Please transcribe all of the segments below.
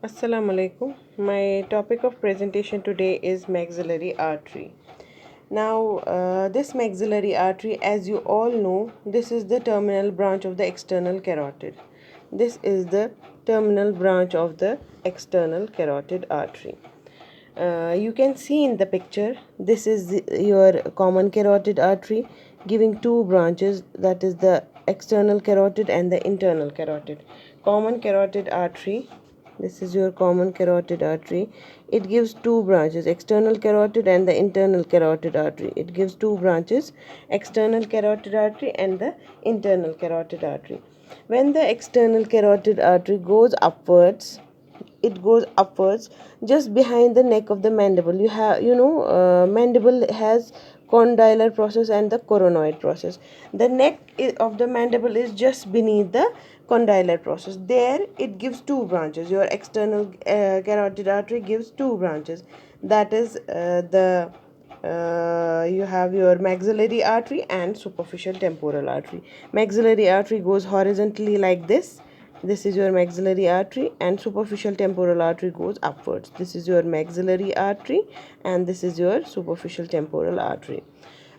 Assalamu alaikum. My topic of presentation today is maxillary artery. Now, this maxillary artery, as you all know, this is the terminal branch of the external carotid. This is the terminal branch of the external carotid artery. You can see in the picture, this is your common carotid artery giving two branches, that is the external carotid and the internal carotid. Common carotid artery, this is your common carotid artery. It gives two branches, external carotid and the internal carotid artery. It gives two branches, external carotid artery and the internal carotid artery. When the external carotid artery goes upwards, it goes upwards just behind the neck of the mandible. You have, mandible has condylar process and the coronoid process. The neck of the mandible is just beneath the condylar process. There it gives two branches. Your external carotid artery gives two branches. That is the you have your maxillary artery and superficial temporal artery. Maxillary artery goes horizontally like this. This is your maxillary artery, and superficial temporal artery goes upwards. This is your maxillary artery and this is your superficial temporal artery.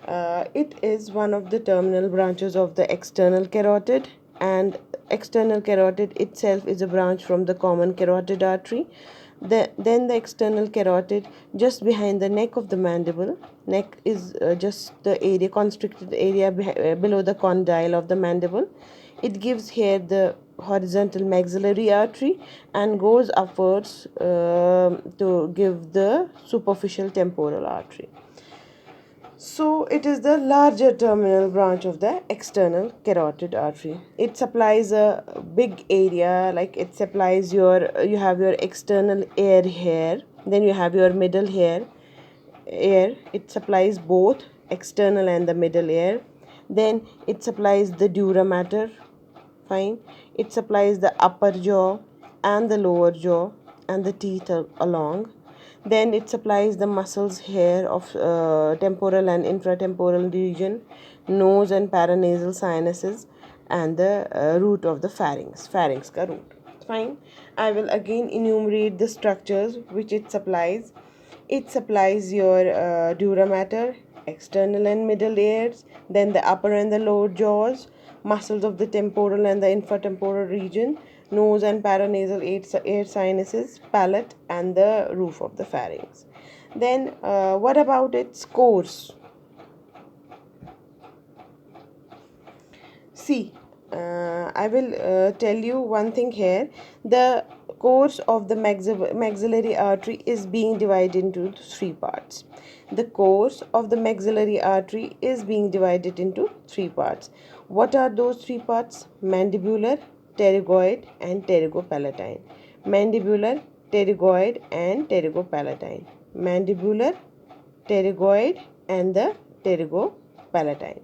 It is one of the terminal branches of the external carotid, and external carotid itself is a branch from the common carotid artery. Then the external carotid just behind the neck of the mandible. Neck is just the area, constricted area below the condyle of the mandible. It gives here the horizontal maxillary artery and goes upwards to give the superficial temporal artery. So it is the larger terminal branch of the external carotid artery. It supplies a big area, like it supplies you have your external air here, then you have your middle here, air. It supplies both external and the middle air. Then it supplies the dura mater, fine. It supplies the upper jaw and the lower jaw and the teeth along. Then it supplies the muscles here of temporal and infratemporal region, nose and paranasal sinuses, and the root of the pharynx ka root. Fine. I will again enumerate the structures which it supplies. It supplies your dura mater, external and middle ears, then the upper and the lower jaws, muscles of the temporal and the infratemporal region, nose and paranasal air sinuses, palate, and the roof of the pharynx. Then, what about its course? See, I will tell you one thing here. The course of the maxillary artery is being divided into three parts. The course of the maxillary artery is being divided into three parts. What are those three parts? Mandibular, pterygoid, and pterygopalatine. Mandibular, pterygoid, and pterygopalatine. Mandibular, pterygoid, and the pterygopalatine.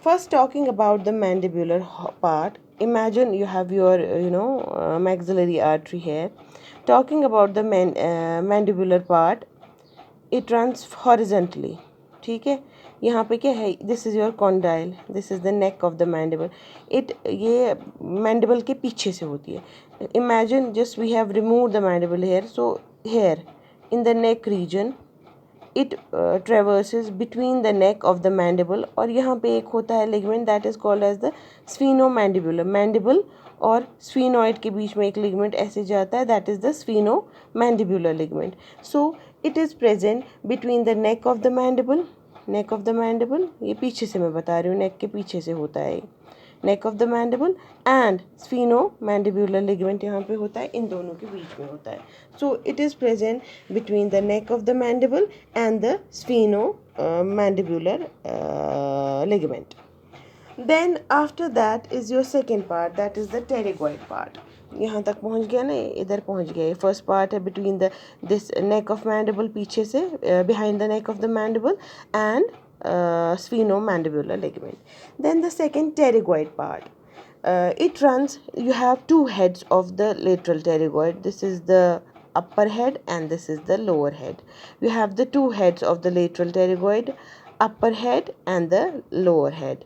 First, talking about the mandibular part, imagine you have your maxillary artery here. Talking about the mandibular part, it runs horizontally. ठीक है, यहाँ पे क्या है? This is your condyle, this is the neck of the mandible. ये mandible के पीछे से होती है. Imagine just we have removed the mandible here, so here in the neck region it traverses between the neck of the mandible, और यहाँ पे एक होता है ligament that is called as the sphenomandibular. mandible और sphenoid के बीच में एक ligament ऐसे जाता है, that is the sphenomandibular ligament. So it is present between the neck of the mandible, ये पीछे से मैं बता रही हूँ, neck के पीछे से होता है, neck of the mandible and sphenomandibular ligament यहाँ पे होता है, इन दोनों के बीच में होता है. So it is present between the neck of the mandible and the sphenomandibular ligament. Then after that is your second part, that is the pterygoid part. यहाँ तक पहुँच गया ना, इधर पहुँच गया. फर्स्ट पार्ट है between the this neck of mandible, पीछे से behind the neck of the mandible and sphenomandibular ligament. Then the second pterygoid part, it runs, you have two heads of the lateral pterygoid. This is the upper head and this is the lower head. You have the two heads of the lateral pterygoid, upper head and the lower head.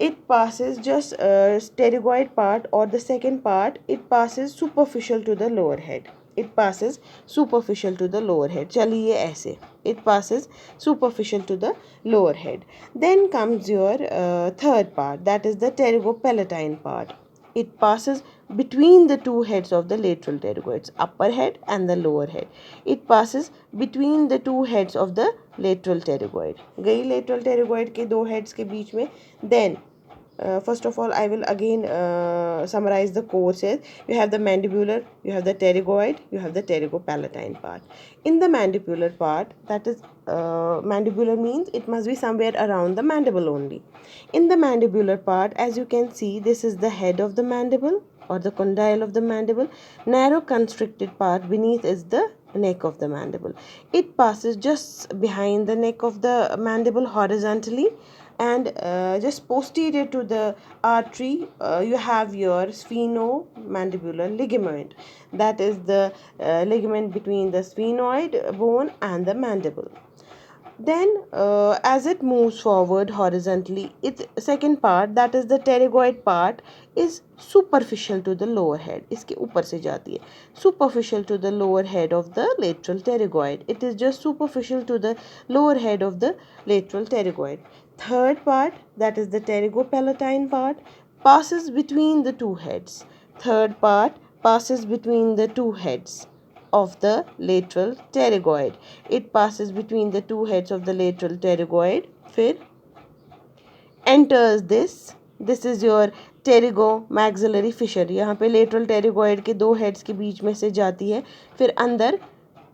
It passes just pterygoid part, or the second part, it passes superficial to the lower head. it passes superficial to the lower head. चलिए ऐसे, it passes superficial to the lower head. Then comes your third part, that is the pterygopalatine part. It passes between the two heads of the lateral pterygoids, upper head and the lower head. It passes between the two heads of the lateral pterygoid. गई lateral pterygoid के दो heads के बीच में. Then first of all, I will again summarize the courses. You have the mandibular, you have the pterygoid, you have the pterygopalatine part. In the mandibular part, that is mandibular means it must be somewhere around the mandible only. In the mandibular part, as you can see, this is the head of the mandible or the condyle of the mandible. Narrow constricted part beneath is the neck of the mandible. It passes just behind the neck of the mandible horizontally, and just posterior to the artery you have your sphenomandibular ligament, that is the ligament between the sphenoid bone and the mandible. Then as it moves forward horizontally, its second part, that is the pterygoid part, is superficial to the lower head. इसके ऊपर से जाती है. Superficial to the lower head of the lateral pterygoid. It is just superficial to the lower head of the lateral pterygoid. Third part, that is the pterygopalatine part, passes between the two heads. Third part passes between the two heads of the lateral pterygoid. It passes between the two heads of the lateral pterygoid. फिर enters this. This is your pterygomaxillary fissure. यहाँ पे lateral pterygoid के दो heads के बीच में से जाती है. फिर अंदर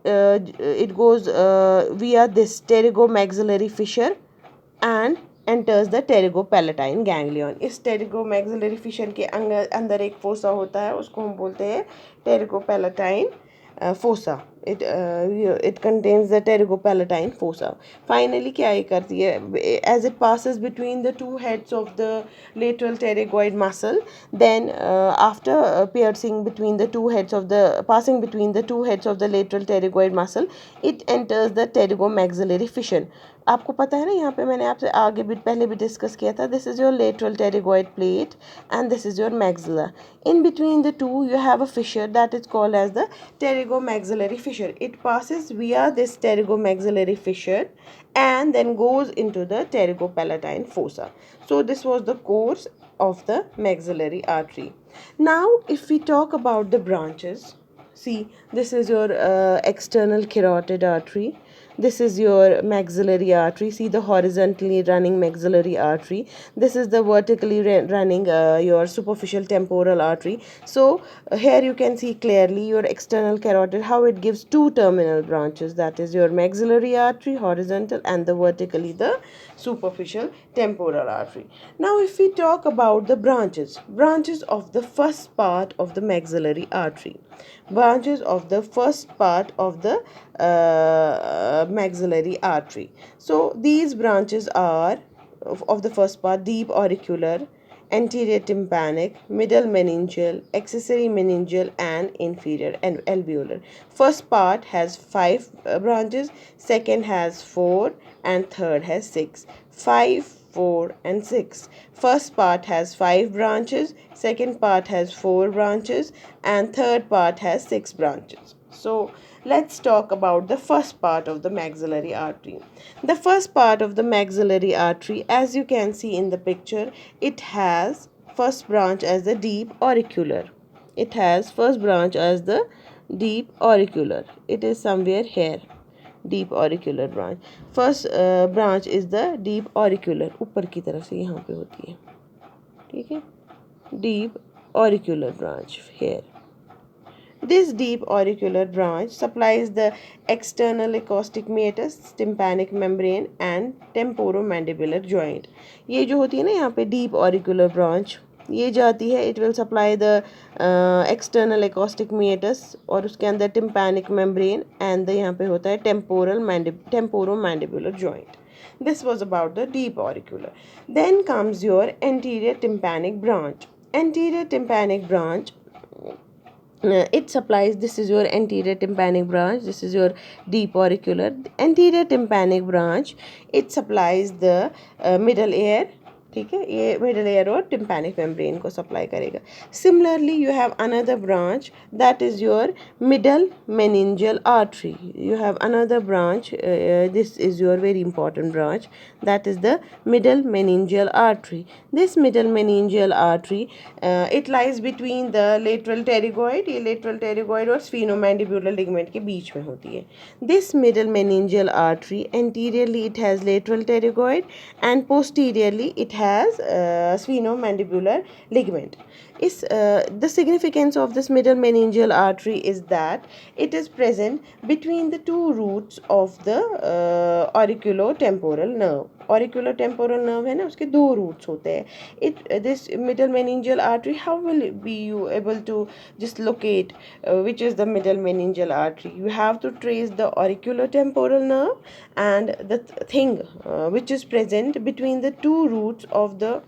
it goes via this pterygomaxillary fissure and enters the pterygopalatine ganglion. इस pterygomaxillary fissure के अंदर एक फोसा होता है, उसको हम बोलते हैं pterygopalatine fossa. It contains the pterygopalatine fossa. Finally क्या ये करती है, as it passes between the two heads of the lateral pterygoid muscle, then after passing between the two heads of the lateral pterygoid muscle, it enters the pterygomaxillary fissure. आपको पता है ना, यहाँ पे मैंने आपसे आगे भी पहले भी डिस्कस किया था. This is your lateral pterygoid plate and this is your maxilla. In between the two you have a fissure that is called as the pterygomaxillary fissure. It passes via this pterygomaxillary fissure and then goes into the pterygopalatine fossa. So this was the course of the maxillary artery. Now if we talk about the branches, see, this is your external carotid artery. This is your maxillary artery. See the horizontally running maxillary artery. This is the vertically running your superficial temporal artery. So here you can see clearly your external carotid, how it gives two terminal branches, that is your maxillary artery horizontal and the vertically the superficial temporal artery. Now if we talk about the branches of the first part of the maxillary artery, branches of the first part of the maxillary artery. So these branches are of the first part: deep auricular, anterior tympanic, middle meningeal, accessory meningeal and inferior and alveolar. First part has 5 branches, second has 4 and third has 6. 5, 4 and 6. First part has 5 branches, second part has 4 branches and third part has 6 branches. So let's talk about the first part of the maxillary artery. The first part of the maxillary artery, as you can see in the picture, it has first branch as the deep auricular. It has first branch as the deep auricular. It is somewhere here. Deep auricular branch. First branch is the deep auricular. ऊपर की तरफ से यहाँ पे होती है, ठीक है. Deep auricular branch here. This deep auricular branch supplies the external acoustic meatus, tympanic membrane and temporomandibular joint. ये जो होती है ना यहाँ पे deep auricular branch, ये जाती है, it will supply the external acoustic meatus और उसके अंदर tympanic membrane and यहाँ पे होता है temporomandibular joint. This was about the deep auricular. Then comes your anterior tympanic branch. Anterior tympanic branch, it supplies, this is your anterior tympanic branch, this is your deep auricular. Anterior tympanic branch, it supplies the middle ear, ठीक है, ये middle ear और tympanic membrane को supply करेगा. Similarly you have another branch that is your middle meningeal artery. You have another branch, this is your very important branch, that is the middle meningeal artery. This middle meningeal artery, it lies between the lateral pterygoid, ये lateral pterygoid और sphenomandibular ligament के बीच में होती है. This middle meningeal artery, anteriorly it has lateral pterygoid and posteriorly it has sphenomandibular ligament. The significance of this middle meningeal artery is that it is present between the two roots of the auriculotemporal nerve. Auriculotemporal nerve है ना, उसके दो roots होते हैं. This middle meningeal artery, how will be you able to just locate which is the middle meningeal artery? You have to trace the auriculotemporal nerve and the thing which is present between the two roots of the